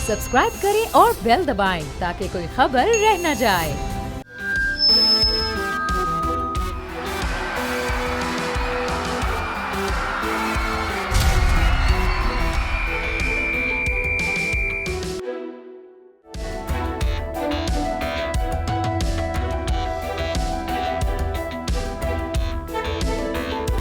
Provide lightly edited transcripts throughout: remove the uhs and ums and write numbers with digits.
Subscribe करें और bell दबाएं ताकि कोई खबर रह न जाए।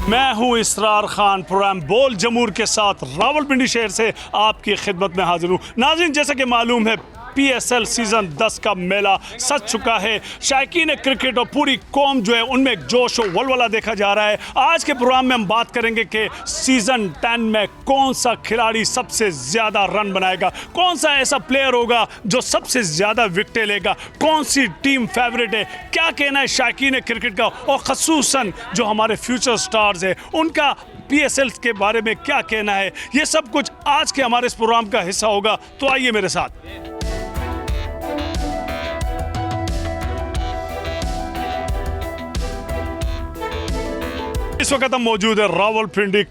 मैं हूं इसरार खान, प्रोग्राम बोल जमूर के साथ रावलपिंडी शहर से आपकी खिदमत में हाजिर हूं। नाज़रीन, जैसा कि मालूम है PSL सीज़न 10 का मेला सज चुका है। शायकीन क्रिकेट और पूरी कौम जो है उनमें एक जोश और वलवला देखा जा रहा है। आज के प्रोग्राम में हम बात करेंगे कि सीज़न 10 में कौन सा खिलाड़ी सबसे ज़्यादा रन बनाएगा, कौन सा ऐसा प्लेयर होगा जो सबसे ज़्यादा विकेटें लेगा, कौन सी टीम फेवरेट है, क्या कहना है शायकीन क्रिकेट का, और ख़ुसूसन जो हमारे फ्यूचर स्टार्स हैं उनका PSL के बारे में क्या कहना है। ये सब कुछ आज के हमारे इस प्रोग्राम का हिस्सा होगा, तो आइए मेरे साथ। इस वक्त हम मौजूद है रावलपिंडी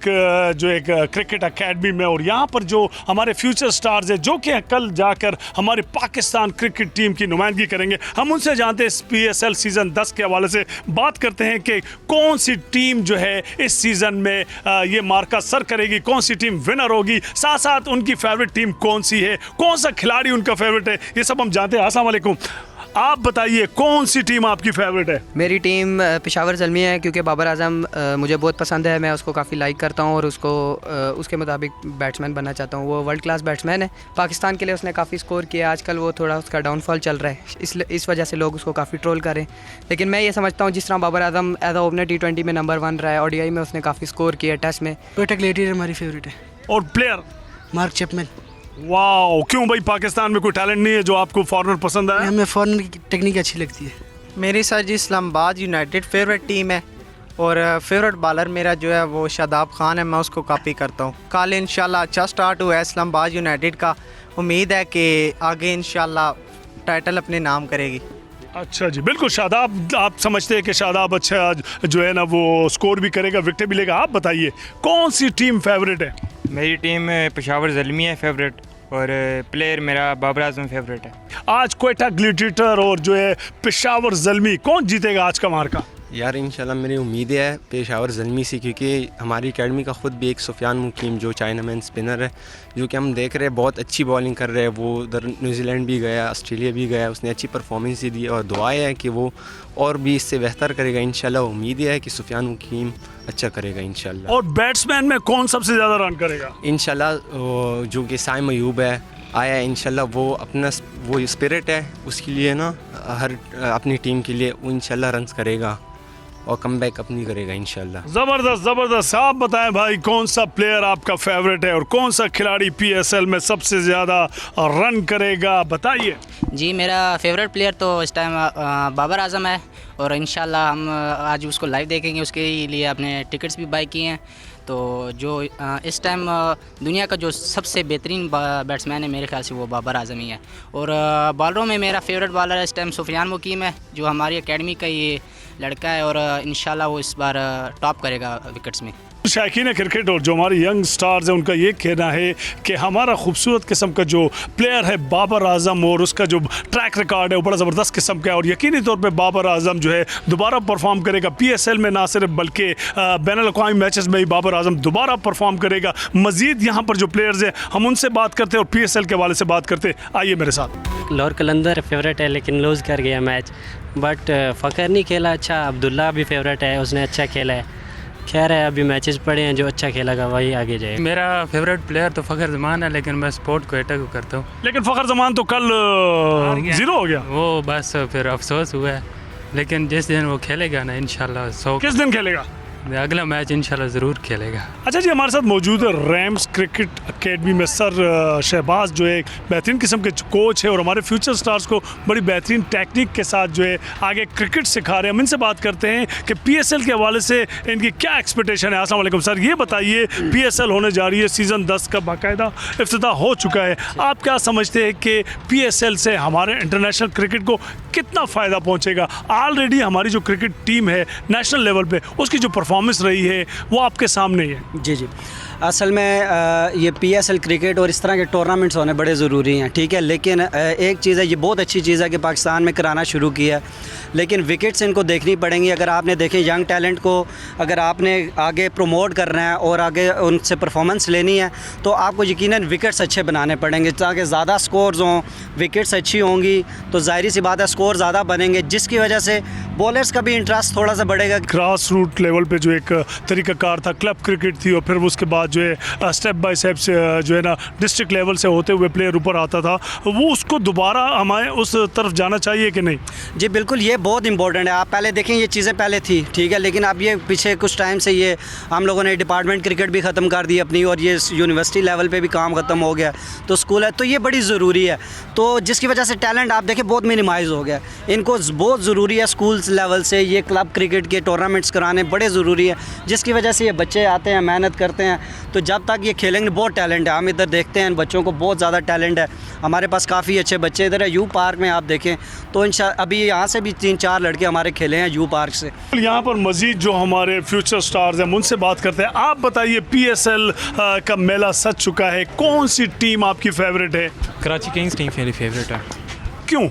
जो एक क्रिकेट एकेडमी में, और यहाँ पर जो हमारे फ्यूचर स्टार्स हैं जो कि कल जाकर हमारी पाकिस्तान क्रिकेट टीम की नुमाइंदगी करेंगे, हम उनसे जानते हैं इस PSL सीज़न 10 के हवाले से बात करते हैं कि कौन सी टीम जो है इस सीज़न में ये मार्का सर करेगी, कौन सी टीम विनर होगी, साथ साथ उनकी फेवरेट टीम कौन सी है, कौन सा खिलाड़ी उनका फेवरेट है, ये सब हम जानते हैं। अस्सलाम वालेकुम, आप बताइए कौन सी टीम आपकी फेवरेट है? मेरी टीम पेशावर ज़ल्मी है, क्योंकि बाबर आजम मुझे बहुत पसंद है, मैं उसको काफ़ी लाइक करता हूँ और उसको उसके मुताबिक बैट्समैन बनना चाहता हूँ। वो वर्ल्ड क्लास बैट्समैन है, पाकिस्तान के लिए उसने काफ़ी स्कोर किया। आजकल वो थोड़ा उसका डाउनफॉल चल रहा है, इस वजह से लोग उसको काफ़ी ट्रोल करें। लेकिन मैं ये समझता हूँ जिस तरह Babar Azam as a opener T20 में नंबर 1 रहा है, ODI में उसने काफ़ी स्कोर किया, टेस्ट में। टोटा ग्लेडिएटर हमारी फेवरेट है। और प्लेयर? Mark Chapman. वाओ, क्यों भाई, पाकिस्तान में कोई टैलेंट नहीं है जो आपको फॉरनर पसंद है? हमें फॉरन की टेक्निक अच्छी लगती है। मेरी सर जी इस्लामाबाद यूनाइटेड फेवरेट टीम है, और फेवरेट बॉलर मेरा जो है वो शादाब खान है, मैं उसको कॉपी करता हूँ। कल इंशाल्लाह अच्छा स्टार्ट हुआ है इस्लामाबाद यूनाइटेड का, उम्मीद है कि आगे इंशाल्लाह टाइटल अपने नाम करेगी। अच्छा जी, बिल्कुल। शादाब, आप समझते हैं कि शादाब अच्छा जो है ना वो स्कोर भी करेगा, विकेट भी लेगा। आप बताइए कौन सी टीम फेवरेट है? मेरी टीम पेशावर ज़ल्मी है फेवरेट, और प्लेयर मेरा बाबर आजम फेवरेट है। आज क्वेटा ग्लेडिएटर और जो है पेशावर ज़ल्मी, कौन जीतेगा आज का मार्का? यार इंशाल्लाह मेरी उम्मीद है पेशावर ज़ल्मी से, क्योंकि हमारी एकेडमी का ख़ुद भी एक सुफियान मुकीम जो चाइनामैन स्पिनर है, जो कि हम देख रहे हैं बहुत अच्छी बॉलिंग कर रहे हैं। वो उधर न्यूजीलैंड भी गया, ऑस्ट्रेलिया भी गया, उसने अच्छी परफॉर्मेंस दी, और दुआएं है कि वो और भी इससे बेहतर करेगा इंशाल्लाह। उम्मीद है कि सुफियान मुकीम अच्छा करेगा इंशाल्लाह। और बैट्समैन में कौन सबसे ज़्यादा रन करेगा? इंशाल्लाह जो कि साइम अयूब है आया है, इंशाल्लाह वो अपना वो स्पिरिट है उसके लिए ना, हर अपनी टीम के लिए वो इंशाल्लाह रन्स करेगा और कमबैक अपनी करेगा इंशाल्लाह। ज़बरदस्त ज़बरदस्त। आप बताएं भाई, कौन सा प्लेयर आपका फेवरेट है और कौन सा खिलाड़ी PSL में सबसे ज़्यादा रन करेगा, बताइए। जी, मेरा फेवरेट प्लेयर तो इस टाइम बाबर आजम है, और इंशाल्लाह हम आज उसको लाइव देखेंगे। उसके लिए अपने टिकट्स भी बाई किए हैं। तो जो इस टाइम दुनिया का जो सबसे बेहतरीन बैट्समैन है मेरे ख्याल से वो बाबर आजम ही है। और बॉलरों में मेरा फेवरेट बॉलर इस टाइम सुफियान मुकीम है, जो हमारी एकेडमी का ये लड़का है, और इंशाल्लाह वो इस बार टॉप करेगा विकेट्स में। शायकीन क्रिकेट और जो हमारे यंग स्टार्स हैं उनका ये कहना है कि हमारा खूबसूरत किस्म का जो प्लेयर है बाबर आजम, और उसका जो ट्रैक रिकॉर्ड है वो बड़ा ज़बरदस्त किस्म का है, और यकीनी तौर पे बाबर आजम जो है दोबारा परफॉर्म करेगा PSL में, ना सिर्फ बल्कि बैनुल-अक़वामी मैचेस में ही बाबर आजम दोबारा परफॉर्म करेगा। मज़ीद यहाँ पर जो प्लेयर्स हैं हम उनसे बात करते हैं और PSL के हवाले से बात करते हैं। आइए मेरे साथ। लाहौर कलंदर फेवरेट है, लेकिन लूज़ कर गया मैच, बट फ़खर नहीं खेला अच्छा। अब्दुल्ला भी फेवरेट है, उसने अच्छा खेला है। खैर है, अभी मैचेस पड़े हैं, जो अच्छा खेलेगा वही आगे जाएगा। मेरा फेवरेट प्लेयर तो फ़खर ज़मान है, लेकिन मैं सपोर्ट क्वेटा को करता हूँ। लेकिन फ़खर ज़मान तो कल 0 हो गया, वो बस फिर अफसोस हुआ है। लेकिन जिस दिन वो खेलेगा ना इंशाल्लाह, किस दिन खेलेगा? अगला मैच इंशाल्लाह ज़रूर खेलेगा। अच्छा जी, हमारे साथ मौजूद है रैम्स क्रिकेट एकेडमी में सर शहबाज, जो एक बेहतरीन किस्म के कोच है और हमारे फ्यूचर स्टार्स को बड़ी बेहतरीन टेक्निक के साथ जो है आगे क्रिकेट सिखा रहे हैं। हम इनसे बात करते हैं कि PSL के हवाले से इनकी क्या एक्सपेक्टेशन है। अस्सलाम वालेकुम सर, ये बताइए PSL होने जा रही है, सीज़न 10 का बाकायदा इफ्तिताह हो चुका है। आप क्या समझते हैं कि PSL से हमारे इंटरनेशनल क्रिकेट को कितना फ़ायदा पहुँचेगा? ऑलरेडी हमारी जो क्रिकेट टीम है नेशनल लेवल पर, उसकी जो परफॉर्मेंस रही है वो आपके सामने ही है। जी जी, असल में ये PSL क्रिकेट और इस तरह के टूर्नामेंट्स होने बड़े ज़रूरी हैं, ठीक है। लेकिन एक चीज़ है, ये बहुत अच्छी चीज़ है कि पाकिस्तान में कराना शुरू किया है, लेकिन विकेट्स इनको देखनी पड़ेंगी। अगर आपने देखे यंग टैलेंट को अगर आपने आगे प्रमोट करना है और आगे उनसे परफॉर्मेंस लेनी है तो आपको यकीनन विकेट्स अच्छे बनाने पड़ेंगे, ताकि ज़्यादा स्कोर्स हों, विकेट्स अच्छी होंगी तो ज़ाहिर सी बात है स्कोर ज़्यादा बनेंगे, जिसकी वजह से बॉलर्स का भी इंटरेस्ट थोड़ा सा बढ़ेगा। ग्रास रूट लेवल पे जो एक तरीक़ाकार था, क्लब क्रिकेट थी, और फिर उसके बाद जो है स्टेप बाय स्टेप से जो है ना डिस्ट्रिक्ट लेवल से होते हुए प्लेयर ऊपर आता था, वो उसको दोबारा हमें उस तरफ जाना चाहिए कि नहीं? जी बिल्कुल, ये बहुत इंपॉर्टेंट है। आप पहले देखें ये चीज़ें पहले थी, ठीक है, लेकिन अब ये पीछे कुछ टाइम से ये हम लोगों ने डिपार्टमेंट क्रिकेट भी ख़त्म कर दी अपनी, और ये यूनिवर्सिटी लेवल पे भी काम ख़त्म हो गया, तो स्कूल है, तो ये बड़ी ज़रूरी है। तो जिसकी वजह से टैलेंट आप देखें बहुत मिनिमाइज़ हो गया, इनको बहुत ज़रूरी है स्कूल्स लेवल से ये क्लब क्रिकेट के टूर्नामेंट्स कराने बड़े ज़रूरी है, जिसकी वजह से ये बच्चे आते हैं, मेहनत करते हैं, तो जब तक ये खेलेंगे बहुत टैलेंट है। हम इधर देखते हैं बच्चों को बहुत ज़्यादा टैलेंट है, हमारे पास काफ़ी अच्छे बच्चे इधर है। यू पार्क में आप देखें तो अभी यहाँ से भी 3-4 लड़के हमारे खेले हैं यू पार्क से। यहाँ पर मजीद जो हमारे फ्यूचर स्टार्स हैं उनसे बात करते हैं। आप बताइए, PSL का मेला सज चुका है, कौन सी टीम आपकी फेवरेट है? कराची किंग्स टीम मेरी फेवरेट है। क्यों?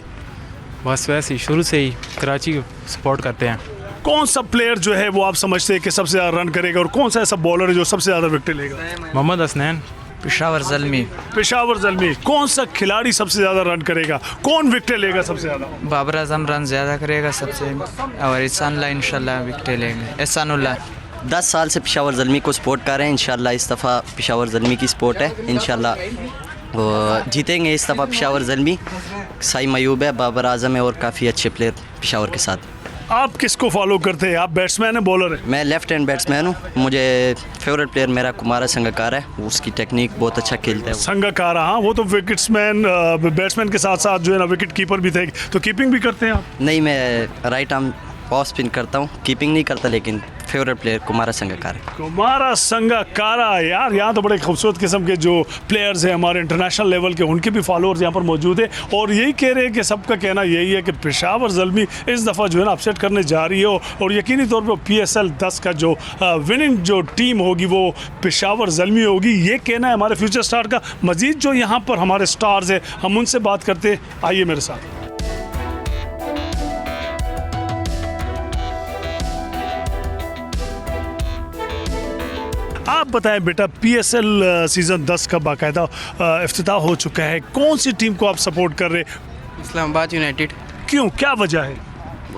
बस वैसे ही शुरू से ही कराची को सपोर्ट करते हैं। कौन सा प्लेयर जो है वो आप समझते हैं कि सबसे ज़्यादा रन करेगा, और कौन सा ऐसा बॉलर है जो सबसे ज़्यादा विकेट लेगा? मोहम्मद हसनैन। पेशावर ज़ल्मी। पेशावर ज़ल्मी। कौन सा खिलाड़ी सबसे ज़्यादा रन करेगा, कौन विकेट लेगा सबसे ज़्यादा? बाबर आजम रन ज़्यादा करेगा सबसे, और एहसानुल्लाह इंशाल्लाह विकेट लेंगे। एहसानुल्लाह 10 साल से पेशावर ज़ल्मी को सपोर्ट कर रहे हैं। इंशाल्लाह इस दफ़ा पेशावर ज़ल्मी की सपोर्ट है, इंशाल्लाह वो जीतेंगे इस दफ़ा पेशावर ज़ल्मी। साई मयूब है, बाबर आजम है, और काफ़ी अच्छे प्लेयर पेशावर के साथ। आप किसको फॉलो करते हैं? आप बैट्समैन हैं, बॉलर है? मैं लेफ्ट हैंड बैट्समैन हूँ। मुझे फेवरेट प्लेयर मेरा कुमारा संगकारा है, उसकी टेक्निक बहुत अच्छा खेलता है। संगकारा, हाँ, वो तो विकेट्समैन बैट्समैन के साथ साथ जो है ना विकेट कीपर भी थे, तो कीपिंग भी करते हैं आप? नहीं, मैं राइट आर्म ऑफ स्पिन करता हूँ, कीपिंग नहीं करता, लेकिन फेवरेट प्लेयर कुमारा संगकारा। कुमारा संगकारा, यार यहाँ तो बड़े खूबसूरत किस्म के जो प्लेयर्स हैं हमारे इंटरनेशनल लेवल के, उनके भी फॉलोअर्स यहाँ पर मौजूद है, और यही कह रहे हैं कि सबका कहना यही है कि पेशावर ज़ल्मी इस दफ़ा जो है ना अपसेट करने जा रही है, और यकीनी तौर पर PSL 10 का जो विनिंग जो टीम होगी वो पेशावर ज़ल्मी होगी, ये कहना है हमारे फ्यूचर स्टार का। मज़ीद जो यहाँ पर हमारे स्टार्स हैं हम उनसे बात करते हैं, आइए मेरे साथ। आप बताएं बेटा, PSL सीज़न 10 का बाकायदा इफ्तिताह हो चुका है, कौन सी टीम को आप सपोर्ट कर रहे? इस्लामाबाद यूनाइटेड। क्यों, क्या वजह है?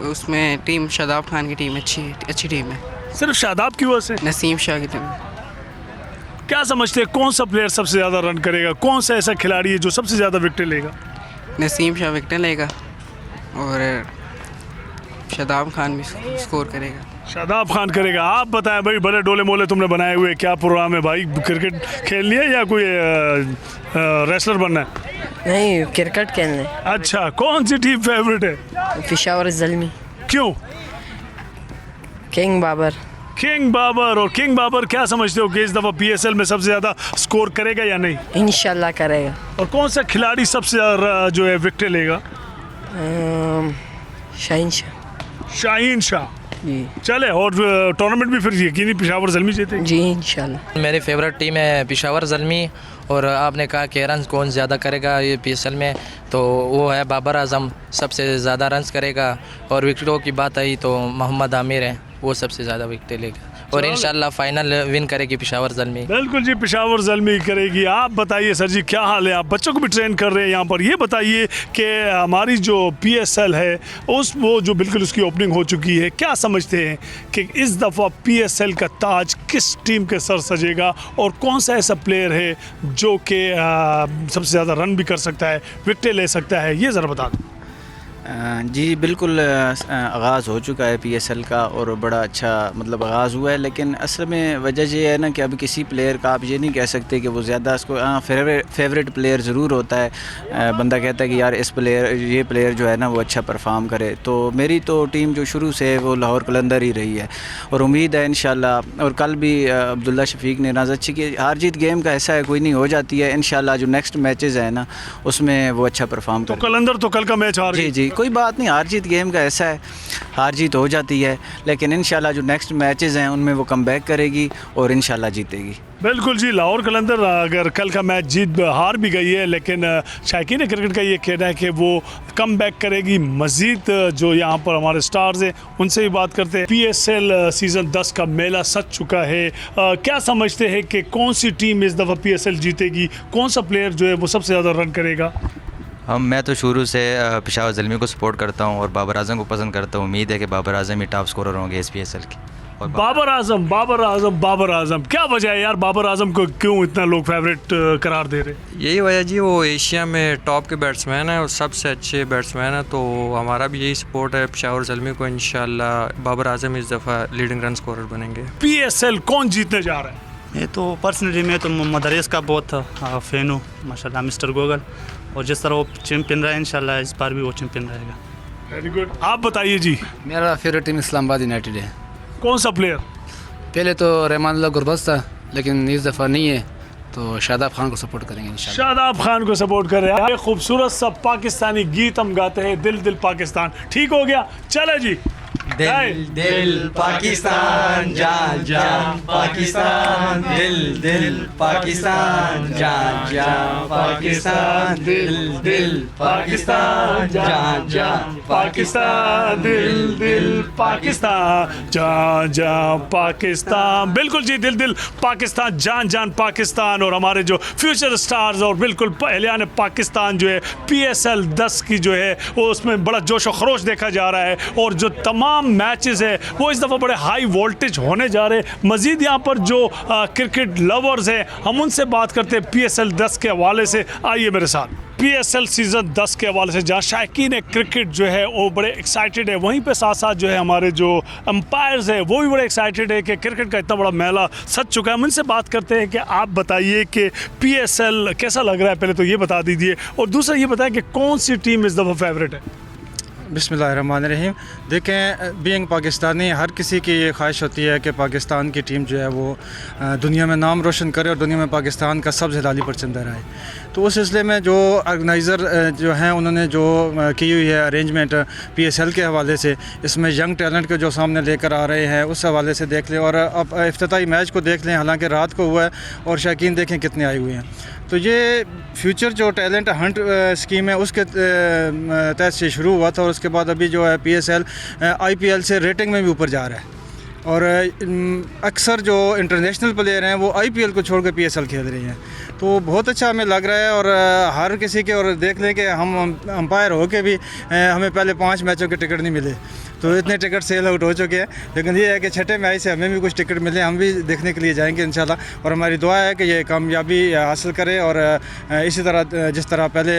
उसमें टीम शादाब खान की टीम अच्छी टीम है। सिर्फ शादाब की वजह से? नसीम शाह की टीम। क्या समझते हैं कौन सा प्लेयर सबसे ज़्यादा रन करेगा, कौन सा ऐसा खिलाड़ी है जो सबसे ज़्यादा विकेट लेगा? नसीम शाह विकेट लेगा और शादाब खान भी स्कोर करेगा। शादाब खान करेगा। आप बताएं भाई, बड़े डोले मोले तुमने बनाए हुए, क्या प्रोग्राम है भाई? क्रिकेट खेलनी है या कोई रेसलर बनना है? नहीं, क्रिकेट खेलने। अच्छा, कौन सी टीम फेवरेट है? पेशावर ज़ल्मी। क्यों? किंग बाबर। किंग बाबर। और किंग बाबर क्या समझते हो कि इस दफ़ा PSL में सबसे ज़्यादा स्कोर करेगा या नहीं? इंशाल्लाह करेगा। और कौन सा खिलाड़ी सबसे ज़्यादा जो है विकेट लेगा? शाहीन शाह। शाहीन शाह जी। चले, और टूर्नामेंट भी फिर यकीनी पेशावर ज़ल्मी जीतेगी जी इंशाल्लाह। मेरी फेवरेट टीम है पेशावर ज़ल्मी, और आपने कहा कि रन कौन ज़्यादा करेगा ये PSL में, तो वो है बाबर आजम, सबसे ज़्यादा रन्स करेगा। और विकेटों की बात आई तो मोहम्मद आमिर है, वो सबसे ज़्यादा विकेट लेगा, और इंशाल्लाह फाइनल विन करेगी पेशावर ज़ल्मी। बिल्कुल जी, पेशावर ज़ल्मी करेगी। आप बताइए सर जी, क्या हाल है? आप बच्चों को भी ट्रेन कर रहे हैं यहाँ पर, ये बताइए कि हमारी जो PSL है वो जो बिल्कुल उसकी ओपनिंग हो चुकी है, क्या समझते हैं कि इस दफ़ा PSL का ताज किस टीम के सर सजेगा, और कौन सा ऐसा प्लेयर है जो कि सबसे ज़्यादा रन भी कर सकता है, विकेट ले सकता है, ये ज़रा बता दो। जी बिल्कुल, आगाज़ हो चुका है PSL का, और बड़ा अच्छा मतलब आगाज़ हुआ है, लेकिन असल में वजह ये है ना कि अभी किसी प्लेयर का आप ये नहीं कह सकते कि वो ज़्यादा उसको फेवरेट प्लेयर ज़रूर होता है। बंदा कहता है कि यार ये प्लेयर जो है ना वो अच्छा परफॉर्म करे। तो मेरी तो टीम जो शुरू से वो लाहौर कलंदर ही रही है, और उम्मीद है इंशाल्लाह, और कल भी अब्दुल्ला शफीक ने नाज अच्छी की, हार जीत गेम का ऐसा है, कोई नहीं, हो जाती है। इंशाल्लाह जो नेक्स्ट मैचेज़ है ना उसमें वो अच्छा परफॉर्म करे। कलंदर तो कल का मैच हार जी जी, कोई बात नहीं, हार जीत गेम का ऐसा है, हार जीत हो जाती है, लेकिन इंशाल्लाह जो नेक्स्ट मैचेस हैं उनमें वो कम बैक करेगी और इंशाल्लाह जीतेगी। बिल्कुल जी, लाहौर कलंदर अगर कल का मैच जीत हार भी गई है, लेकिन शायकीन क्रिकेट का ये कहना है कि वो कम बैक करेगी। मज़ीद जो यहाँ पर हमारे स्टार्स हैं उनसे भी बात करते हैं। PSL सीज़न 10 का मेला सज चुका है, क्या समझते हैं कि कौन सी टीम इस दफ़ा PSL जीतेगी, कौन सा प्लेयर जो है वो सबसे ज़्यादा रन करेगा? मैं तो शुरू से पेशावर ज़ल्मी को सपोर्ट करता हूँ और बाबर आजम को पसंद करता हूँ। उम्मीद है कि बाबर आजम ही टॉप स्कोरर होंगे इस PSL की। और बाबर आजम क्या वजह है यार, बाबर आजम को क्यों इतना लोग फेवरेट करार दे रहे हैं? यही वजह जी, वो एशिया में टॉप के बैट्समैन है और सबसे अच्छे बैट्समैन है, तो हमारा भी यही सपोर्ट है पेशावर ज़ल्मी को। इंशाल्लाह बाबर आजम इस दफ़ा लीडिंग रन स्कोरर बनेंगे। PSL कौन जीतने जा रहा है? ये तो पर्सनली मैं तो मदरेस का बहुत फ़ैन हूँ माशाल्लाह, मिस्टर गोगल, और जिस तरह वो चैम्पियन रहा है इंशाल्लाह इस बार भी वो चैम्पियन रहेगा। Very good. आप बताइए जी। मेरा फेवरेट टीम इस्लामाबाद यूनाइटेड है। कौन सा प्लेयर? पहले तो रहमानुल्लाह गुरबज था, लेकिन इस दफ़ा नहीं है, तो शादाब खान को सपोर्ट करेंगे इंशाल्लाह। शादाब खान को सपोर्ट कर रहे हैं। ये खूबसूरत सा पाकिस्तानी गीत हम गाते हैं, दिल दिल पाकिस्तान। ठीक हो गया, चले जी। दिल दिल पाकिस्तान, जान जान पाकिस्तान, दिल दिल पाकिस्तान, जान जान पाकिस्तान, दिल दिल पाकिस्तान, जान जान पाकिस्तान, दिल दिल पाकिस्तान, जान जान पाकिस्तान। बिल्कुल जी, दिल दिल पाकिस्तान, जान जान पाकिस्तान। और हमारे जो फ्यूचर स्टार्स और बिल्कुल पहलियान पाकिस्तान जो है PSL 10 की जो है वो उसमें बड़ा जोश और खरोश देखा जा रहा है, और जो तमाम मैचेस है वो इस दफ़ा बड़े हाई वोल्टेज होने जा रहे हैं। मज़ीद यहाँ पर जो क्रिकेट लवर्स हैं हम उनसे बात करते हैं PSL 10 के हवाले से। आइए मेरे साथ। PSL सीज़न 10 के हवाले से जहाँ शायकीन क्रिकेट जो है वो बड़े एक्साइटेड है, वहीं पे साथ साथ जो है हमारे जो अंपायर्स है वो भी बड़े एक्साइटेड है कि क्रिकेट का इतना बड़ा मेला सज चुका है। हम उनसे बात करते हैं कि आप बताइए कि PSL कैसा लग रहा है, पहले तो ये बता दीजिए, और दूसरा ये बताएं कि कौन सी टीम इस दफ़ा फेवरेट है? बिस्मिल्लाहिर्रहमानिर्रहीम। देखें, बीइंग पाकिस्तानी हर किसी की ये ख्वाहिश होती है कि पाकिस्तान की टीम जो है वो दुनिया में नाम रोशन करे और दुनिया में पाकिस्तान का सबसे हिलाली परचम रहे। तो उस सिलसिले में जो ऑर्गेनाइज़र जो हैं उन्होंने जो की हुई है अरेंजमेंट PSL के हवाले से, इसमें यंग टैलेंट को जो सामने लेकर आ रहे हैं उस हवाले से देख लें, और अब इफ्तिताई मैच को देख लें, हालांकि रात को हुआ है और शायकीन देखें कितने आए हुए हैं। तो ये फ्यूचर जो टैलेंट हंट स्कीम है उसके तहत से शुरू हुआ था, और उसके बाद अभी जो है PSL IPL से रेटिंग में भी ऊपर जा रहा है, और अक्सर जो इंटरनेशनल प्लेयर हैं वो IPL को छोड़ कर PSL खेल रहे हैं। तो बहुत अच्छा हमें लग रहा है, और हर किसी के, और देख लें कि हम अंपायर हो के भी हमें पहले 5 मैचों के टिकट नहीं मिले, तो इतने टिकट सेल आउट हो चुके हैं। लेकिन ये है कि छठे मैच से हमें भी कुछ टिकट मिले, हम भी देखने के लिए जाएंगे इंशाल्लाह, और हमारी दुआ है कि ये कामयाबी हासिल करे, और इसी तरह जिस तरह पहले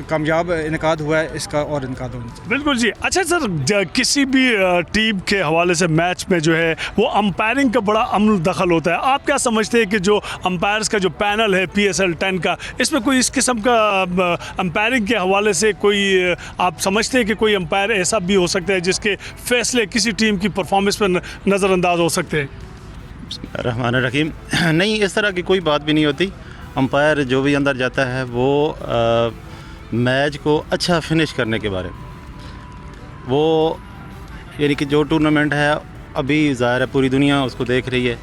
कामयाब इनकाद हुआ है इसका और इनकाद होना चाहिए। बिल्कुल जी। अच्छा सर, किसी भी टीम के हवाले से मैच में जो है वो अंपायरिंग का बड़ा अमल दखल होता है। आप क्या समझते हैं कि जो अंपायर्स का जो पैनल है PSL 10 का, इसमें कोई इस किस्म का अंपायरिंग के हवाले से कोई आप समझते हैं कि कोई अंपायर ऐसा भी हो सकता है जिसके फैसले किसी टीम की परफॉर्मेंस पर नज़रअंदाज हो सकते हैं? रहमानिर्रहीम। नहीं, इस तरह की कोई बात भी नहीं होती। अंपायर जो भी अंदर जाता है वो मैच को अच्छा फिनिश करने के बारे में, वो यानी कि जो टूर्नामेंट है अभी ज़ाहिर है पूरी दुनिया उसको देख रही है,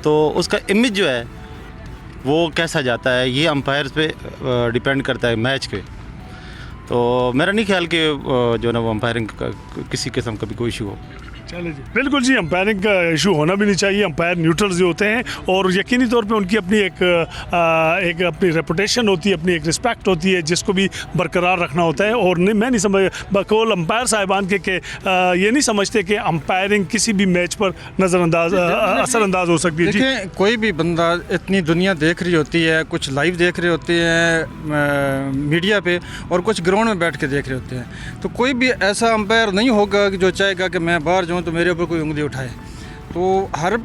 तो उसका इमेज जो है वो कैसा जाता है ये अंपायर्स पे डिपेंड करता है मैच पे। तो मेरा नहीं ख्याल कि जो ना वो अंपायरिंग का किसी किस्म का भी कोई इशू हो। चले जी, बिल्कुल जी, अंपायरिंग का इशू होना भी नहीं चाहिए। अंपायर न्यूट्रल जो होते हैं, और यकीनी तौर पे उनकी अपनी एक अपनी रेपुटेशन होती है, अपनी एक रिस्पेक्ट होती है जिसको भी बरकरार रखना होता है। और मैं नहीं समझ बकौल अंपायर साहिबान के ये नहीं समझते कि अंपायरिंग किसी भी मैच पर असरअंदाज हो सकती है। देखिए, कोई भी बंदा इतनी दुनिया देख रही होती है, कुछ लाइव देख रहे होते हैं मीडिया पे और कुछ ग्राउंड में बैठ के देख रहे होते हैं, तो कोई भी ऐसा अंपायर नहीं होगा जो चाहेगा कि मैं बाहर जाऊँ तो मेरे ऊपर कोई उंगली उठाए। तो हर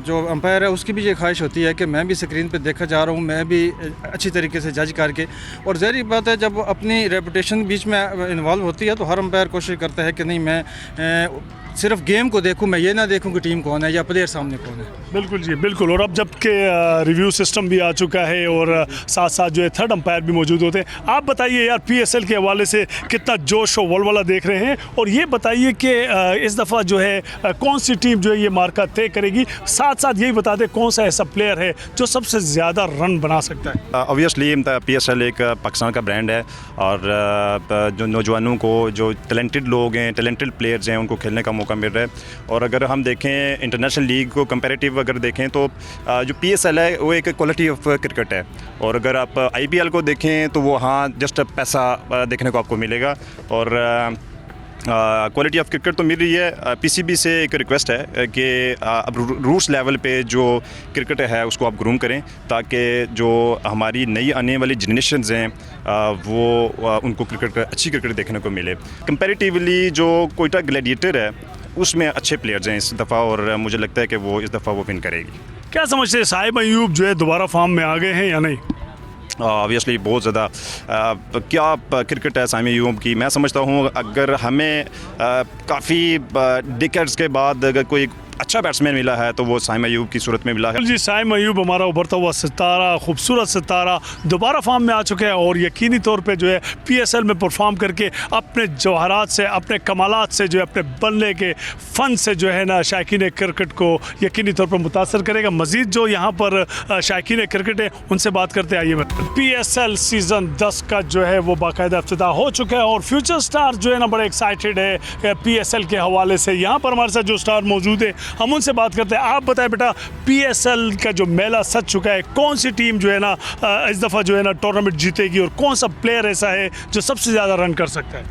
जो अंपायर है उसकी भी ये ख्वाहिश होती है कि मैं भी स्क्रीन पे देखा जा रहा हूँ, मैं भी अच्छी तरीके से जज करके, और ज़ाहिर बात है जब अपनी रेपुटेशन बीच में इन्वॉल्व होती है तो हर अंपायर कोशिश करता है कि नहीं मैं सिर्फ गेम को देखूं, मैं ये ना देखूं कि टीम कौन है या प्लेयर सामने कौन है। बिल्कुल जी बिल्कुल। और अब जबकि रिव्यू सिस्टम भी आ चुका है और साथ साथ जो है थर्ड अंपायर भी मौजूद होते हैं, आप बताइए यार PSL के हवाले से कितना जोश और वलवला देख रहे हैं, और ये बताइए कि इस दफ़ा जो है कौन सी टीम जो है ये मार्का तय करेगी, साथ साथ यही बता दें कौन सा ऐसा प्लेयर है जो सबसे ज़्यादा रन बना सकता है। ऑब्वियसली PSL एक पाकिस्तान का ब्रांड है, और जो नौजवानों को, जो टैलेंटेड लोग हैं, टैलेंटेड प्लेयर्स हैं, उनको खेलने का मौका मिल रहा है। और अगर हम देखें इंटरनेशनल लीग को कंपैरेटिव अगर देखें तो जो PSL है वो एक क्वालिटी ऑफ क्रिकेट है, और अगर आप IPL को देखें तो वो हाँ जस्ट पैसा देखने को आपको मिलेगा। और क्वालिटी ऑफ क्रिकेट तो मिल रही है। PCB से एक रिक्वेस्ट है कि अब रूट्स लेवल पे जो क्रिकेट है उसको आप ग्रूम करें, ताकि जो हमारी नई आने वाली जनरेशन्स हैं वो उनको अच्छी क्रिकेट देखने को मिले। कंपैरेटिवली जो कोयटा ग्लैडिएटर है उसमें अच्छे प्लेयर्स हैं इस दफ़ा, और मुझे लगता है कि वो इस दफ़ा वो विन करेगी। क्या समझते हैं, साहिब अयूब जो है दोबारा फॉर्म में आ गए हैं या नहीं? ऑब्वियसली बहुत ज़्यादा क्या क्रिकेट है साइम अयूब की। मैं समझता हूँ अगर हमें काफ़ी डिकेड्स के बाद अगर कोई अच्छा बैट्समैन मिला है तो वो साइम अयूब की सूरत में मिला है। जी साइम अयूब हमारा उभरता हुआ सितारा, खूबसूरत सितारा दोबारा फॉर्म में आ चुका है, और यकीनी तौर पे जो है PSL में परफॉर्म करके अपने जवाहरात से, अपने कमालात से, जो है अपने बनने के फ़न से जो है ना शायकीन क्रिकेट को यकीनी तौर पर मुतासर करेगा। मज़ीद जो यहाँ पर शायकीन क्रिकेट है उनसे बात करते आइए। PSL सीज़न 10 का जो है वो बाकायदा इफ्तिताह हो चुका है, और फ्यूचर स्टार जो है ना बड़े एक्साइटेड है PSL के हवाले से। यहाँ पर हमारे साथ जो स्टार मौजूद है हम उनसे बात करते हैं। आप बताएं बेटा, PSL का जो मेला सज चुका है, कौन सी टीम जो है ना इस दफ़ा जो है ना टूर्नामेंट जीतेगी, और कौन सा प्लेयर ऐसा है जो सबसे ज़्यादा रन कर सकता है?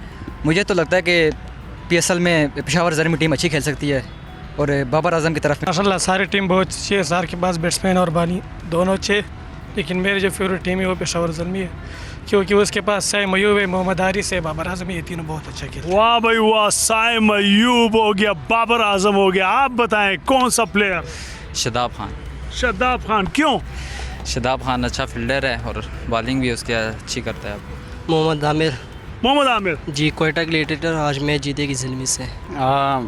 मुझे तो लगता है कि PSL में पेशावर ज़ल्मी टीम अच्छी खेल सकती है, और बाबर आजम की तरफ माशाल्लाह सारी टीम बहुत अच्छी है, सार के पास बैट्समैन और बानी दोनों अच्छे, लेकिन मेरी जो फेवरेट टीम है वो पेशावर ज़ल्मी है, क्योंकि उसके पास साइम अयूब है, मोहम्मद हारिस है, बाबर आजम है, ये तीनों बहुत अच्छा खेलते। वाह भाई वाह, साइम अयूब हो गया, बाबर आजम हो गया। आप बताएं कौन सा प्लेयर? शादाब खान। शादाब खान क्यों? शादाब खान अच्छा फील्डर है और बॉलिंग भी उसकी अच्छी करता है। मोहम्मद आमिर। मोहम्मद आमिर जी, कोयटा ग्लैडिएटर आज मैच जीतेगी ज़ल्मी से।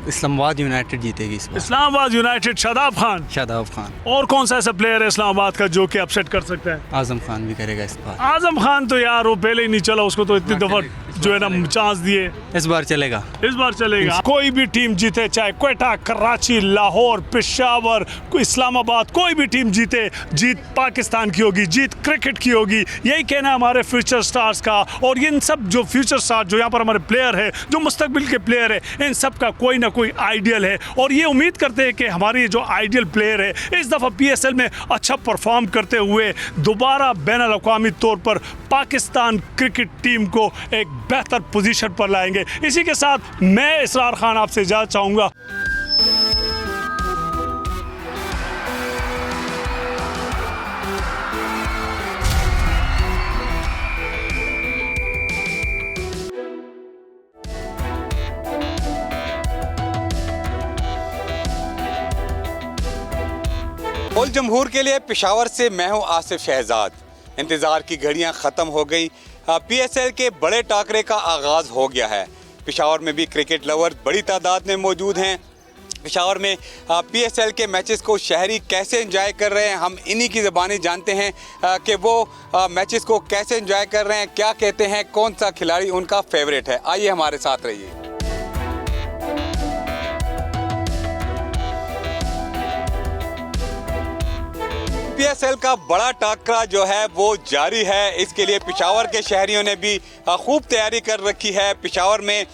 इस्लामाबाद यूनाइटेड जीतेगी इस बार। इस्लामाबाद यूनाइटेड। शादाब खान। शादाब खान। और कौन सा ऐसा प्लेयर है इस्लामाबाद का जो कि अपसेट कर सकता है? आजम खान भी करेगा इस बार। आजम खान तो यार वो पहले ही नहीं चला, उसको तो इतनी दफ़ा जो है ना चांस दिए। इस बार चलेगा। इस बार चलेगा। कोई भी टीम जीते, चाहे कोयटा, कराची, लाहौर, पेशावर, इस्लामाबाद, कोई भी टीम जीते, जीत पाकिस्तान की होगी, जीत क्रिकेट की होगी। यही कहना है हमारे फ्यूचर स्टार्स का। और इन सब जो फ्यूचर स्टार जो यहाँ पर हमारे प्लेयर है, जो मुस्तकबिल के प्लेयर है, इन सब का कोई ना कोई आइडियल है, और ये उम्मीद करते हैं कि हमारी जो आइडियल प्लेयर है इस दफ़ा PSL में अच्छा परफॉर्म करते हुए दोबारा बैनुल-अक़वामी तौर पर पाकिस्तान क्रिकेट टीम को एक बेहतर पोजीशन पर लाएंगे। इसी के साथ मैं इसरार खान आपसे इजाज़त चाहूँगा। बोल जमहूर के लिए पेशावर से मैं हूं आसिफ शहजाद। इंतज़ार की घड़ियां ख़त्म हो गई। PSL के बड़े टाकरे का आगाज़ हो गया है। पेशावर में भी क्रिकेट लवर्स बड़ी तादाद में मौजूद हैं। पेशावर में PSL के मैचेस को शहरी कैसे एंजॉय कर रहे हैं, हम इन्हीं की ज़बानी जानते हैं कि वो मैचेस को कैसे एंजॉय कर रहे हैं, क्या कहते हैं, कौन सा खिलाड़ी उनका फेवरेट है। आइए हमारे साथ रहिए। PSL का बड़ा टाकरा जो है वो जारी है। इसके लिए पेशावर के शहरियों ने भी खूब तैयारी कर रखी है। पेशावर में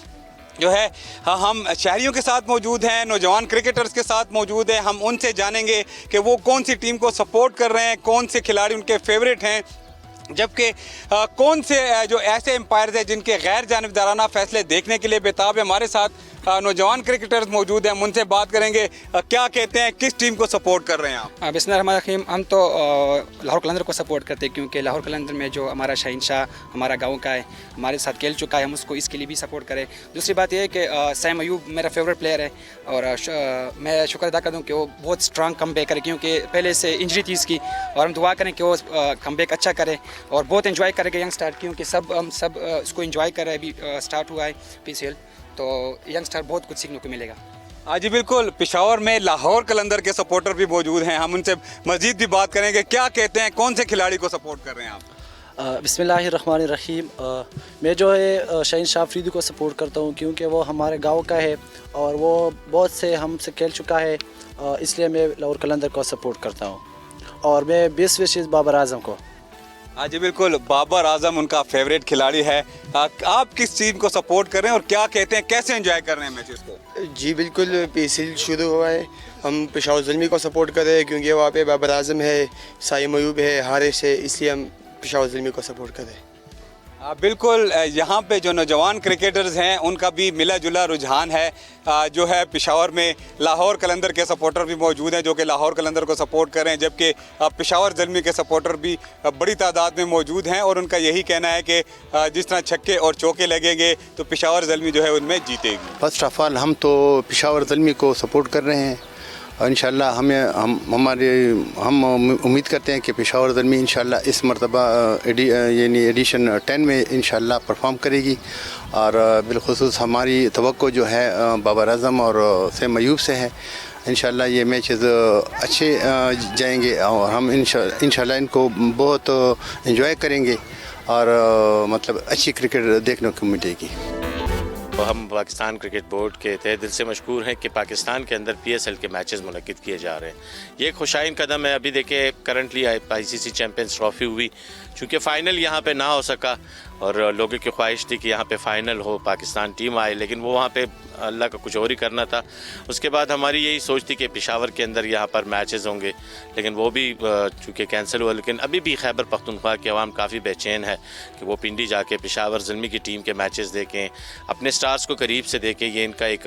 जो है हम शहरियों के साथ मौजूद हैं, नौजवान क्रिकेटर्स के साथ मौजूद हैं। हम उनसे जानेंगे कि वो कौन सी टीम को सपोर्ट कर रहे हैं, कौन से खिलाड़ी उनके फेवरेट हैं, जबकि कौन से जो ऐसे एम्पायर्स हैं जिनके गैर जानिबदाराना फैसले देखने के लिए बेताब है। हमारे साथ नौजवान क्रिकेटर्स मौजूद हैं, हम उनसे बात करेंगे क्या कहते हैं, किस टीम को सपोर्ट कर रहे हैं आप? बिस्मिल्लाहिर्रहमानिर्रहीम। हम तो लाहौर कलंदर को सपोर्ट करते हैं, क्योंकि लाहौर कलंदर में जो हमारा शहंशाह हमारा गांव का है, हमारे साथ खेल चुका है, हम उसको इसके लिए भी सपोर्ट करें। दूसरी बात यह है कि साइम अयूब मेरा फेवरेट प्लेयर है, और मैं शुक्र अदा कर दूँ कि वो बहुत स्ट्रांग कम बैक करे, क्योंकि पहले से इंजरी थी इसकी, और हम दुआ करें कि वो कम बैक अच्छा करे और बहुत इन्जॉय करेगा यंग स्टार, क्योंकि हम सब इसको इन्जॉय कर रहे हैं। अभी स्टार्ट हुआ है PSL, तो यंग स्टार बहुत कुछ सीखने को मिलेगा। जी बिल्कुल, पेशावर में लाहौर कलंदर के सपोर्टर भी मौजूद हैं। हम उनसे मज़ीद भी बात करेंगे, क्या कहते हैं, कौन से खिलाड़ी को सपोर्ट कर रहे हैं आप? बिस्मिल्लाहिर्रहमानिर्रहीम। मैं जो है शाहीन शाह अफरीदी को सपोर्ट करता हूँ क्योंकि वो हमारे गांव का है और वो बहुत से हमसे खेल चुका है, इसलिए मैं लाहौर कलंदर को सपोर्ट करता हूँ। और मैं 20 विशेष बाबर आजम को। जी बिल्कुल, बाबर आजम उनका फेवरेट खिलाड़ी है। आप किस टीम को सपोर्ट कर रहे हैं और क्या कहते हैं, कैसे एंजॉय कर रहे हैं मैचेस को? जी बिल्कुल, PSL शुरू हुआ है, हम पेशावर ज़ल्मी को सपोर्ट कर रहे हैं क्योंकि वहाँ पे बाबर आजम है, साइम अयूब है, हारिस है, इसलिए हम पेशावर ज़ल्मी को सपोर्ट कर रहे हैं। बिल्कुल, यहाँ पे जो नौजवान क्रिकेटर्स हैं उनका भी मिला जुला रुझान है। जो है पेशावर में लाहौर कलंदर के सपोर्टर भी मौजूद हैं जो कि लाहौर कलंदर को सपोर्ट कर रहे हैं, जबकि पेशावर ज़ल्मी के सपोर्टर भी बड़ी तादाद में मौजूद हैं और उनका यही कहना है कि जिस तरह छक्के और चौके लगेंगे तो पेशावर ज़ल्मी जो है उनमें जीतेगी। फर्स्ट ऑफ ऑल हम तो पेशावर ज़ल्मी को सपोर्ट कर रहे हैं और इंशाल्लाह हम उम्मीद करते हैं कि पेशावर ज़ल्मी इंशाल्लाह इस मरतबा यानी एडिशन 10 में इंशाल्लाह परफॉर्म करेगी। और बिलखुसूस हमारी तवक्को जो है बाबर आजम और सैम अयूब से है। इंशाल्लाह ये मैचेस अच्छे जाएंगे और हम इंशाल्लाह इनको बहुत एंजॉय करेंगे और मतलब अच्छी क्रिकेट देखने को मिलेगी। तो हम पाकिस्तान क्रिकेट बोर्ड के तहे दिल से मशकूर हैं कि पाकिस्तान के अंदर PSL के मैचेस मुनक़िद किए जा रहे हैं। ये एक खुशाइन कदम है। अभी देखिए करंटली ICC चैम्पियंस ट्रॉफ़ी हुई, चूँकि फ़ाइनल यहाँ पे ना हो सका और लोगों की ख्वाहिश थी कि यहाँ पे फ़ाइनल हो, पाकिस्तान टीम आए, लेकिन वो वहाँ पे अल्लाह का कुछ और ही करना था। उसके बाद हमारी यही सोच थी कि पेशावर के अंदर यहाँ पर मैचेस होंगे, लेकिन वो भी चूँकि कैंसिल हुआ। लेकिन अभी भी खैबर पख्तूनख्वा की आवाम काफ़ी बेचैन है कि वो पिंडी जाके पेशावर ज़ल्मी की टीम के मैचेस देखें, अपने स्टार्स को करीब से देखें। ये इनका एक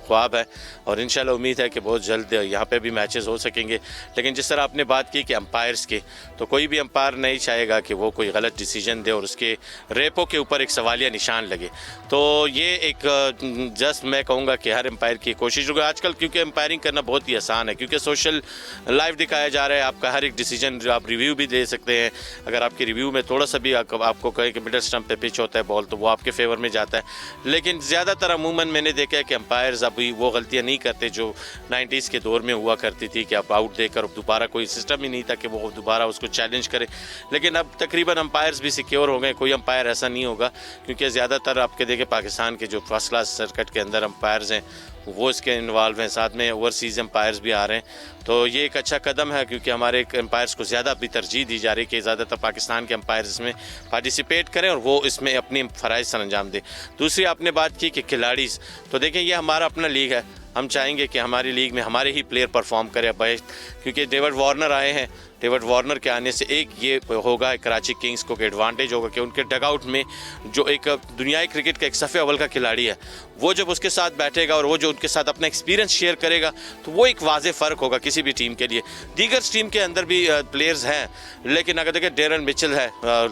ख्वाब है और इंशाल्लाह उम्मीद है कि बहुत जल्द यहाँ पे भी मैचेस हो सकेंगे। लेकिन जिस तरह आपने बात की कि अंपायर्स की, तो कोई भी अंपायर नहीं चाहेगा कि वो कोई गलत डिसीजन दे और उसके रेपो के ऊपर एक सवालिया निशान लगे। तो ये एक जस्ट मैं कहूँगा कि हर एम्पायर की कोशिश होगी आजकल, क्योंकि एम्पायरिंग करना बहुत ही आसान है, क्योंकि सोशल लाइव दिखाया जा रहा है। आपका हर एक डिसीजन जो आप रिव्यू भी दे सकते हैं। अगर आपके रिव्यू में थोड़ा सा भी आपको कहे कि मिडल स्टंप पे पिच होता है बॉल, तो वो आपके फेवर में जाता है। लेकिन ज़्यादातर अमूमन मैंने देखा है कि एम्पायर्स अभी वो गलतियाँ नहीं करते जो 90s के दौर में हुआ करती थी कि आप आउट देकर दोबारा कोई सिस्टम ही नहीं था कि वो दोबारा उसको चैलेंज करे। लेकिन अब तकरीबन एम्पायर्स भी सिक्योर हो गए, कोई एम्पायर ऐसा नहीं होगा, क्योंकि ज़्यादातर आपके देखें पाकिस्तान के जो फर्स्ट क्लास सर्किट के अंदर एम्पायर्स हैं वो इसके इन्वॉल्व हैं, साथ में ओवरसीज़ एम्पायर्स भी आ रहे हैं। तो ये एक अच्छा कदम है क्योंकि हमारे एम्पायर्स को ज़्यादा भी तरजीह दी जा रही है कि ज़्यादातर पाकिस्तान के एम्पायर्स इसमें पार्टिसिपेट करें और वो इसमें अपनी फ़राइज़ सर अंजाम दें। दूसरी आपने बात की कि खिलाड़ी, तो देखें ये हमारा अपना लीग है, हम चाहेंगे कि हमारी लीग में हमारे ही प्लेयर परफॉर्म करें बेस्ट, क्योंकि डेविड वार्नर आए हैं। डेविड वार्नर के आने से एक ये होगा कराची किंग्स को एडवांटेज होगा कि उनके डगआउट में जो एक दुनियाई क्रिकेट का एक सफ़े अव्वल का खिलाड़ी है, वो जब उसके साथ बैठेगा और वो जो उनके साथ अपना एक्सपीरियंस शेयर करेगा, तो वो एक वाज़े फ़र्क होगा किसी भी टीम के लिए। दीगर टीम के अंदर भी प्लेयर्स हैं, लेकिन अगर देखें डेरन मिचेल है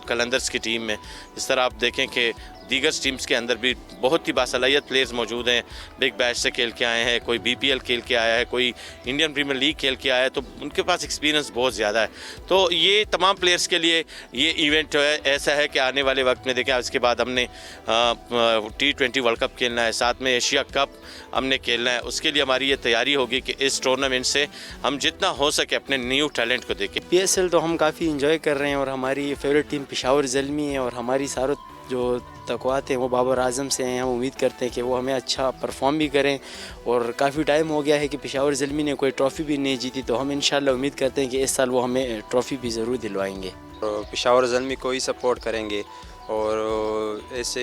कलंदर्स की टीम में, इस तरह आप देखें कि दीगर टीम्स के अंदर भी बहुत ही बासलाहियत प्लेयर्स मौजूद हैं। बिग बैश से खेल के आए हैं, कोई BPL खेल के आया है, कोई इंडियन प्रीमियर लीग खेल के आया है, तो उनके पास एक्सपीरियंस बहुत ज़्यादा है। तो ये तमाम प्लेयर्स के लिए ये इवेंट है ऐसा है कि आने वाले वक्त में देखें, इसके बाद हमने T20 वर्ल्ड कप खेलना है, साथ में एशिया कप हमने खेलना है। उसके लिए हमारी ये तैयारी होगी कि इस टूर्नामेंट से हम जितना हो सके अपने न्यू टैलेंट को देखें। PSL तो हम काफ़ी इंजॉय कर रहे हैं और हमारी फेवरेट टीम पेशावर ज़ल्मी है और हमारी सारों जो तक़वात हैं वो बाबर आजम से हैं। हम उम्मीद करते हैं कि वो हमें अच्छा परफॉर्म भी करें और काफ़ी टाइम हो गया है कि पेशावर ज़ल्मी ने कोई ट्रॉफ़ी भी नहीं जीती, तो हम इंशाल्लाह उम्मीद करते हैं कि इस साल वो हमें ट्रॉफ़ी भी ज़रूर दिलवाएंगे। पेशावर ज़ल्मी को ही सपोर्ट करेंगे और ऐसे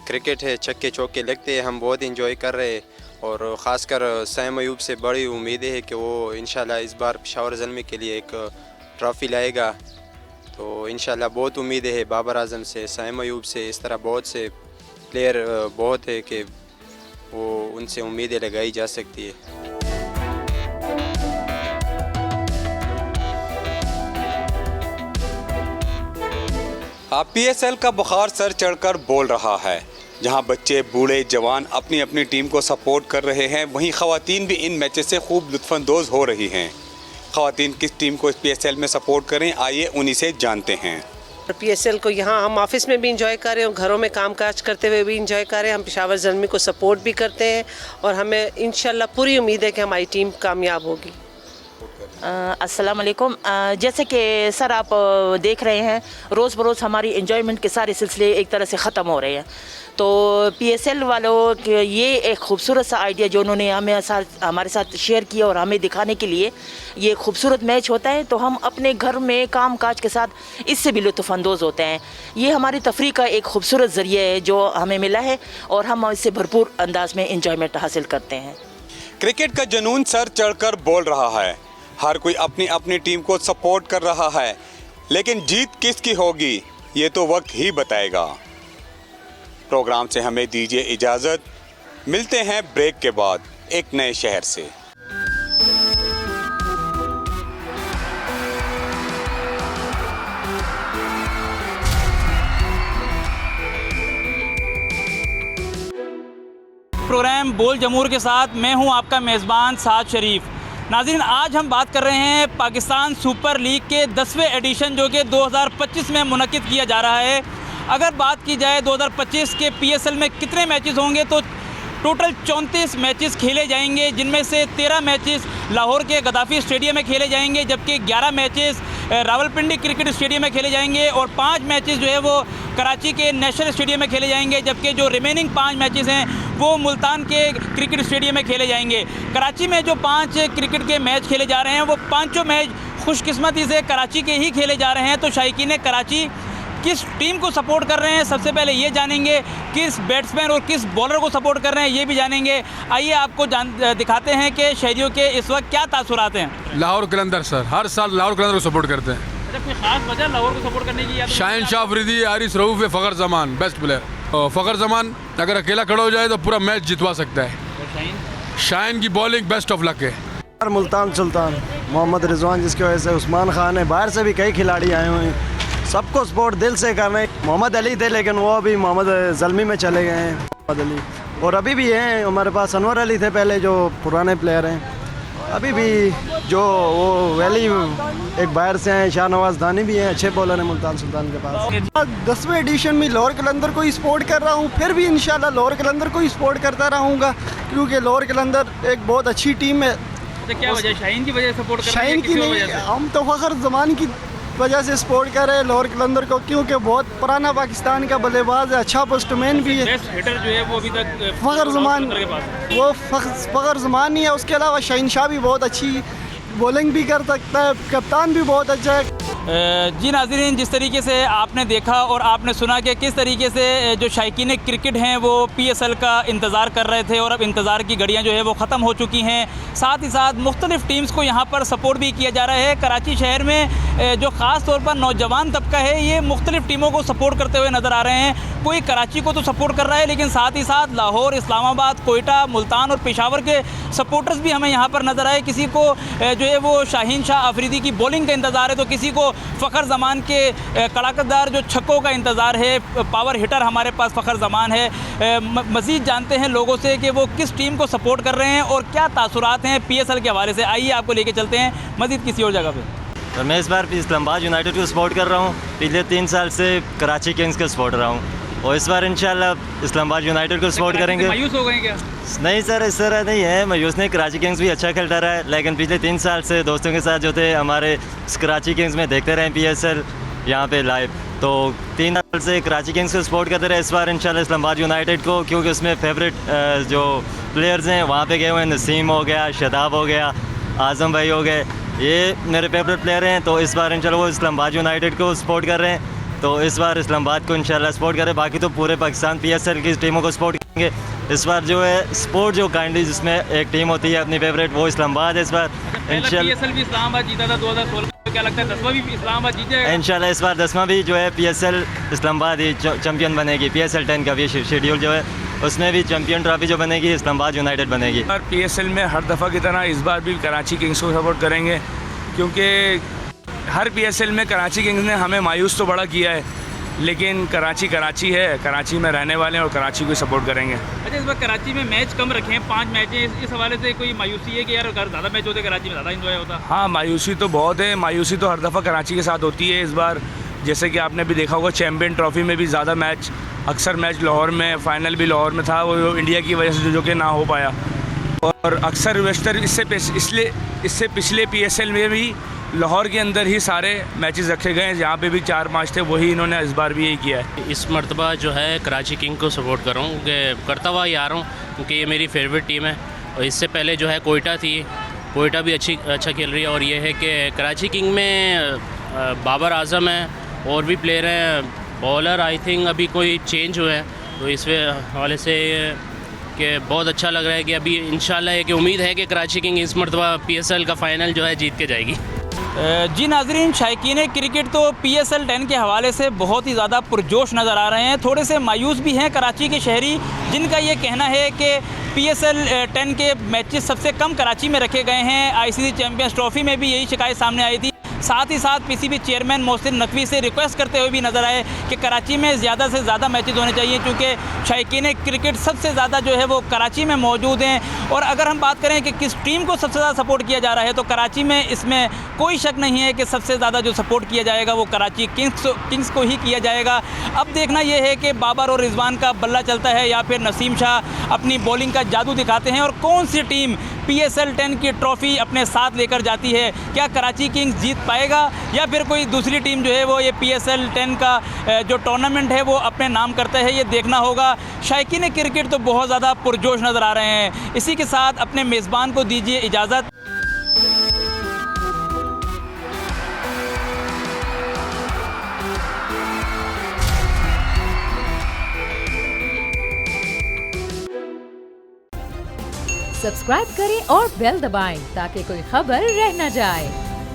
क्रिकेट है, छक्के चौके लगते हैं, हम बहुत इंजॉय कर रहे हैं और ख़ासकर सैम अयूब से बड़ी उम्मीदें हैं कि वो इंशाल्लाह इस बार पेशावर ज़ल्मी के लिए एक ट्रॉफ़ी लाएगा। तो इंशाल्लाह बहुत उम्मीदें है बाबर आजम से, सैम अयूब से, इस तरह बहुत से प्लेयर बहुत है कि वो उनसे उम्मीदें लगाई जा सकती है। PSL का बुखार सर चढ़कर बोल रहा है। जहां बच्चे बूढ़े जवान अपनी अपनी टीम को सपोर्ट कर रहे हैं, वहीं ख़वातीन भी इन मैचेस से खूब लुत्फ़अंदोज़ हो रही हैं। ख़वातीन किस टीम को PSL में सपोर्ट करें, आइए उन्हीं से जानते हैं। PSL को यहाँ हम ऑफिस में भी इंजॉय कर रहे हैं, घरों में कामकाज करते हुए भी इंजॉय कर रहे हैं। हम पेशावर ज़ल्मी को सपोर्ट भी करते हैं और हमें इंशाल्लाह पूरी उम्मीद है कि हमारी टीम कामयाब होगी। अस्सलाम वालेकुम। जैसे कि सर आप देख रहे हैं रोज़ बरोज़ हमारी एंजॉयमेंट के सारे सिलसिले एक तरह से ख़त्म हो रहे हैं, तो PSL वालों के ये एक खूबसूरत सा आइडिया जो उन्होंने हमारे साथ शेयर किया और हमें दिखाने के लिए ये खूबसूरत मैच होता है, तो हम अपने घर में काम काज के साथ इससे भी लुत्फ़अंदोज़ होते हैं। ये हमारी तफरीह का एक खूबसूरत ज़रिया है जो हमें मिला है और हम इससे भरपूर अंदाज में इंजॉयमेंट हासिल करते हैं। क्रिकेट का जुनून सर चढ़कर बोल रहा है, हर कोई अपनी अपनी टीम को सपोर्ट कर रहा है, लेकिन जीत किसकी होगी ये तो वक्त ही बताएगा। प्रोग्राम से हमें दीजिए इजाज़त, मिलते हैं ब्रेक के बाद एक नए शहर से। प्रोग्राम बोल जमूर के साथ मैं हूं आपका मेज़बान साद शरीफ। नाज़रीन, आज हम बात कर रहे हैं पाकिस्तान सुपर लीग के 10वें एडिशन जो कि 2025 में मुनक्किद किया जा रहा है। अगर बात की जाए 2025 के PSL में कितने मैचेस होंगे तो टोटल 34 मैचेस खेले जाएंगे, जिनमें से 13 मैचेस लाहौर के गद्दाफ़ी स्टेडियम में खेले जाएंगे, जबकि 11 मैचेस रावलपिंडी क्रिकेट स्टेडियम में खेले जाएंगे और 5 मैचेस जो है वो कराची के नेशनल स्टेडियम में खेले जाएंगे, जबकि जो रिमेनिंग 5 मैचेस हैं वो मुल्तान के क्रिकेट स्टेडियम में खेले जाएंगे। कराची में जो 5 क्रिकेट के मैच खेले जा रहे हैं वो पाँचों मैच खुशकिस्मती से कराची के ही खेले जा रहे हैं। तो शायकीन कराची किस टीम को सपोर्ट कर रहे हैं, सबसे पहले ये जानेंगे। किस बैट्समैन और किस बॉलर को सपोर्ट कर रहे हैं ये भी जानेंगे। आइए आपको दिखाते हैं कि शहरियों के इस वक्त क्या तासुरात हैं। लाहौर कलंदर सर, हर साल लाहौर कलंदर को सपोर्ट करते हैं। अच्छा, कोई खास वजह लाहौर को सपोर्ट करने की? Shaheen Shah Afridi, Haris Rauf, Fakhar Zaman best player. फ़खर जमान अगर अकेला खड़ा हो जाए तो पूरा मैच जितवा सकता है। शाहिन की बॉलिंग बेस्ट ऑफ लक है। मुल्तान सुल्तान मोहम्मद रिजवान, जिसकी वजह से उस्मान खान है, बाहर से भी कई खिलाड़ी आए हुए हैं, सबको सपोर्ट दिल से कर रहे हैं। मोहम्मद अली थे लेकिन वो अभी मोहम्मद ज़ल्मी में चले गए हैं। मोहम्मद अली और अभी भी हैं हमारे पास। अनवर अली थे पहले जो पुराने प्लेयर हैं, अभी भी जो वो वैली एक बाहर से हैं। शाहनवाज दानी भी हैं, अच्छे बॉलर हैं मुल्तान सुल्तान के पास। 10वें एडिशन में लाहौर कलंदर को ही सपोर्ट कर रहा हूँ, फिर भी इंशाल्लाह लाहौर कलंदर को ही सपोर्ट करता रहूँगा, क्योंकि लाहौर कलंदर एक बहुत अच्छी टीम है। तो क्या वजह, शाहीन की वजह से सपोर्ट कर रहे हैं? शाहीन की नहीं, हम तो फ़खर ज़मान की वजह से सपोर्ट कर रहे हैं लाहौर कलंदर को, क्योंकि बहुत पुराना पाकिस्तान का बल्लेबाज है, अच्छा बैट्समैन भी है। बेस्ट हिटर जो है वो अभी तक फ़खर ज़मान, वो फ़खर ज़मान ही है। उसके अलावा शाहीन शाह भी बहुत अच्छी बॉलिंग भी कर सकता है, कप्तान भी बहुत अच्छा है। जी नाज़रीन, जिस तरीके से आपने देखा और आपने सुना कि किस तरीके से जो शायकीन क्रिकेट हैं वो PSL का इंतज़ार कर रहे थे और अब इंतज़ार की घड़ियां जो है वो ख़त्म हो चुकी हैं। साथ ही साथ मुख्तलिफ़ टीम्स को यहाँ पर सपोर्ट भी किया जा रहा है। कराची शहर में जो ख़ास तौर पर नौजवान तबका है ये मुख्तलिफ़ टीमों को सपोर्ट करते हुए नज़र आ रहे हैं। कोई कराची को तो सपोर्ट कर रहा है, लेकिन साथ ही साथ लाहौर, इस्लामाबाद, कोयटा, मुल्तान और पेशावर के सपोर्टर्स भी हमें यहाँ पर नज़र आए। किसी को जो है वो शाहीन शाह अफरीदी की बॉलिंग का इंतज़ार है, तो किसी को फ़खर ज़मान के कड़ाकेदार जो छक्कों का इंतज़ार है। पावर हिटर हमारे पास फ़खर ज़मान है। मज़ीद जानते हैं लोगों से कि वो किस टीम को सपोर्ट कर रहे हैं और क्या तासुरात हैं PSL के हवाले से। आइए आपको लेके चलते हैं मज़ीद किसी और जगह पे। तो मैं इस बार इस्लामाबाद यूनाइटेड को सपोर्ट कर रहा हूँ। पिछले 3 साल से कराची किंग्स का सपोर्ट रहा हूँ और इस बार इंशाल्लाह इस्लामाबाद यूनाइटेड को सपोर्ट करेंगे। मायूस हो गए क्या? नहीं सर, इस तरह नहीं है मायूस नहीं। कराची किंग्स भी अच्छा खेलता रहा है, लेकिन पिछले 3 साल से दोस्तों के साथ जो थे हमारे कराची किंग्स में देखते रहे PSL यहाँ पे लाइव, तो 3 साल से कराची किंग्स को सपोर्ट करते रहे। इस बार इंशाल्लाह इस्लामाबाद यूनाइटेड को, क्योंकि उसमें फेवरेट जो प्लेयर्स हैं वहाँ पे गए हुए हैं। नसीम हो गया, शदाब हो गया, आज़म भाई हो गए, ये मेरे फेवरेट प्लेयर हैं। तो इस बार इंशाल्लाह वो इस्लामाबाद यूनाइटेड को सपोर्ट कर रहे हैं, तो इस बार इस्लामाबाद को इंशाल्लाह सपोर्ट करें। बाकी तो पूरे पाकिस्तान PSL की टीमों को सपोर्ट करेंगे। इस बार जो है स्पोर्ट जो काइंडली जिसमें एक टीम होती है अपनी फेवरेट, वो इस्लामाबाद है इस बार। इंशाल्लाह PSL भी इस्लामाबाद जीता था 2016, तो क्या लगता है 10वां भी इस्लामाबाद जीत जाएगा? इंशाल्लाह इस बार 10वां भी जो है PSL इस्लामाबाद ही चैम्पियन बनेगी। PSL 10 का भी शेड्यूल जो है उसमें भी चैम्पियन ट्रॉफी जो बनेगी इस्लामाबाद यूनाइटेड बनेगी। और PSL में हर दफ़ा की तरह इस बार भी कराची किंग्स को सपोर्ट करेंगे, क्योंकि हर PSL में कराची किंग्स ने हमें मायूस तो बड़ा किया है, लेकिन कराची कराची है, कराची में रहने वाले हैं और कराची को सपोर्ट करेंगे। अच्छा, इस बार कराची में मैच कम रखे हैं, 5 मैच हैं, इस हवाले से कोई मायूसी है कि यार अगर ज़्यादा मैच होते कराची में ज़्यादा इंजॉय होता? हाँ, मायूसी तो बहुत है। मायूसी तो हर दफ़ा कराची के साथ होती है। इस बार जैसे कि आपने भी देखा होगा चैम्पियन ट्रॉफी में भी ज़्यादा मैच, अक्सर मैच लाहौर में, फ़ाइनल भी लाहौर में था, वो इंडिया की वजह से जो कि ना हो पाया। और अक्सर वेस्टर इससे पिछले PSL में भी लाहौर के अंदर ही सारे मैचेस रखे गए हैं, जहाँ पे भी 4-5 थे, वही इन्होंने इस बार भी यही किया है। इस मरतबा जो है कराची किंग को सपोर्ट कर रहा हूँ, करता हुआ ही आ रहा हूँ, क्योंकि ये मेरी फेवरेट टीम है। और इससे पहले जो है कोयटा थी, कोयटा भी अच्छा खेल रही है। और ये है कि कराची किंग में बाबर आजम है और भी प्लेयर हैं, बॉलर आई थिंक अभी कोई चेंज हुए हैं, तो इस हवाले से कि बहुत अच्छा लग रहा है कि अभी इंशाल्लाह एक उम्मीद है कि कराची किंग इस मरतबा PSL का फ़ाइनल जो है जीत के जाएगी। जी नाजरीन, शायकीन क्रिकेट तो PSL 10 के हवाले से बहुत ही ज़्यादा पुरजोश नज़र आ रहे हैं। थोड़े से मायूस भी हैं कराची के शहरी, जिनका ये कहना है कि PSL 10 के मैचेस सबसे कम कराची में रखे गए हैं। ICC चैम्पियंस ट्रॉफी में भी यही शिकायत सामने आई थी। साथ ही साथ PCB चेयरमैन मोहसिन नकवी से रिक्वेस्ट करते हुए भी नज़र आए कि कराची में ज़्यादा से ज़्यादा मैचेस होने चाहिए, क्योंकि शायकीन क्रिकेट सबसे ज़्यादा जो है वो कराची में मौजूद हैं। और अगर हम बात करें कि किस टीम को सबसे ज़्यादा सपोर्ट किया जा रहा है, तो कराची में इसमें कोई शक नहीं है कि सबसे ज़्यादा जो सपोर्ट किया जाएगा वो कराची किंग्स को ही किया जाएगा। अब देखना यह है कि बाबर और रिजवान का बल्ला चलता है या फिर नसीम शाह अपनी बॉलिंग का जादू दिखाते हैं, और कौन सी टीम PSL 10 की ट्रॉफ़ी अपने साथ लेकर जाती है। क्या कराची किंग्स जीत पाएगा या फिर कोई दूसरी टीम जो है वो ये PSL 10 का जो टूर्नामेंट है वो अपने नाम करता है, ये देखना होगा। शायकीन क्रिकेट तो बहुत ज़्यादा पुरजोश नज़र आ रहे हैं। इसी के साथ अपने मेज़बान को दीजिए इजाज़त। सब्सक्राइब करें और बेल दबाएं ताकि कोई खबर रह न जाए।